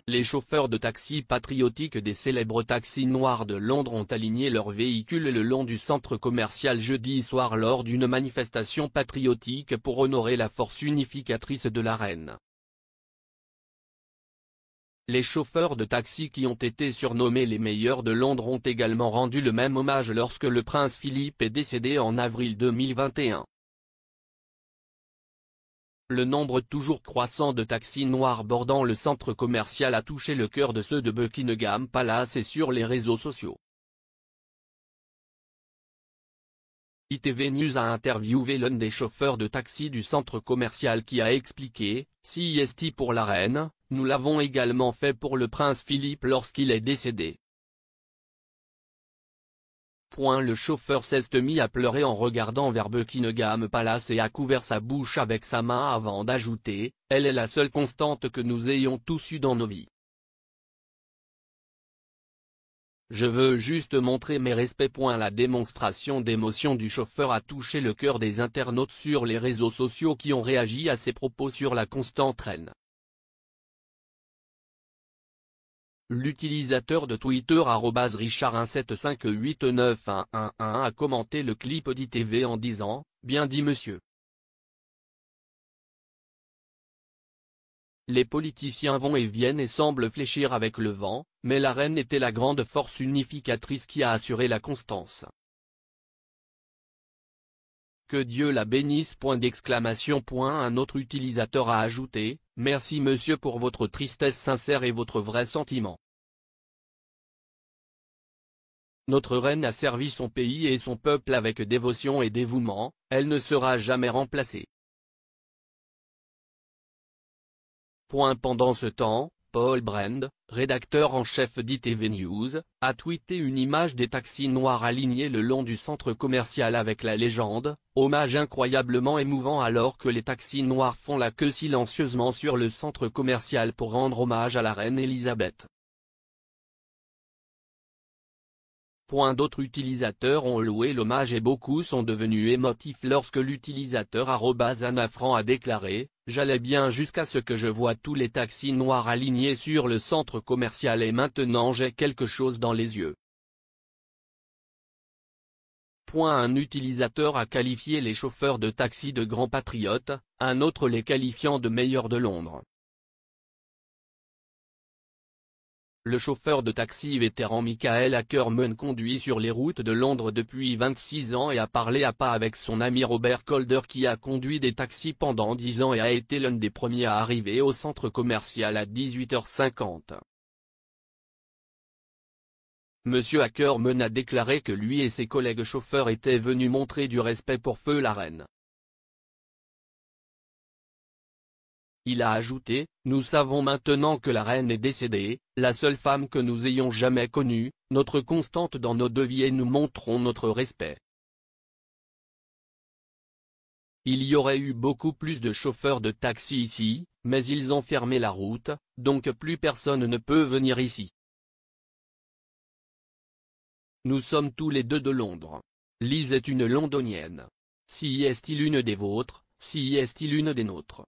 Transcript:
Les chauffeurs de taxi patriotiques des célèbres taxis noirs de Londres ont aligné leurs véhicules le long du centre commercial jeudi soir lors d'une manifestation patriotique pour honorer la force unificatrice de la reine. Les chauffeurs de taxi qui ont été surnommés les meilleurs de Londres ont également rendu le même hommage lorsque le prince Philippe est décédé en avril 2021. Le nombre toujours croissant de taxis noirs bordant le centre commercial a touché le cœur de ceux de Buckingham Palace et sur les réseaux sociaux. ITV News a interviewé l'un des chauffeurs de taxi du centre commercial qui a expliqué « CIST pour la reine, nous l'avons également fait pour le prince Philippe lorsqu'il est décédé. » Le chauffeur s'est mis à pleurer en regardant vers Buckingham Palace et a couvert sa bouche avec sa main avant d'ajouter « Elle est la seule constante que nous ayons tous eue dans nos vies. Je veux juste montrer mes respects. » La démonstration d'émotion du chauffeur a touché le cœur des internautes sur les réseaux sociaux qui ont réagi à ses propos sur la constante reine. L'utilisateur de Twitter @Richard17589111 a commenté le clip d'ITV en disant « Bien dit monsieur. Les politiciens vont et viennent et semblent fléchir avec le vent, mais la reine était la grande force unificatrice qui a assuré la constance. Que Dieu la bénisse !» Un autre utilisateur a ajouté « Merci monsieur pour votre tristesse sincère et votre vrai sentiment. Notre reine a servi son pays et son peuple avec dévotion et dévouement, elle ne sera jamais remplacée. » Pendant ce temps, Paul Brand, rédacteur en chef d'ITV News, a tweeté une image des taxis noirs alignés le long du centre commercial avec la légende « Hommage incroyablement émouvant » alors que les taxis noirs font la queue silencieusement sur le centre commercial pour rendre hommage à la reine Elisabeth. D'autres utilisateurs ont loué l'hommage et beaucoup sont devenus émotifs lorsque l'utilisateur @Anafran a déclaré « J'allais bien jusqu'à ce que je voie tous les taxis noirs alignés sur le centre commercial et maintenant j'ai quelque chose dans les yeux. » Un utilisateur a qualifié les chauffeurs de taxi de grands patriotes, un autre les qualifiant de meilleurs de Londres. Le chauffeur de taxi vétéran Michael Ackerman conduit sur les routes de Londres depuis 26 ans et a parlé à pas avec son ami Robert Calder qui a conduit des taxis pendant 10 ans et a été l'un des premiers à arriver au centre commercial à 18h50. Monsieur Ackerman a déclaré que lui et ses collègues chauffeurs étaient venus montrer du respect pour feu la reine. Il a ajouté « Nous savons maintenant que la reine est décédée, la seule femme que nous ayons jamais connue, notre constante dans nos deux vies et nous montrons notre respect. » Il y aurait eu beaucoup plus de chauffeurs de taxi ici, mais ils ont fermé la route, donc plus personne ne peut venir ici. Nous sommes tous les deux de Londres. Liz est une londonienne. Si est-il une des vôtres, si est-il une des nôtres.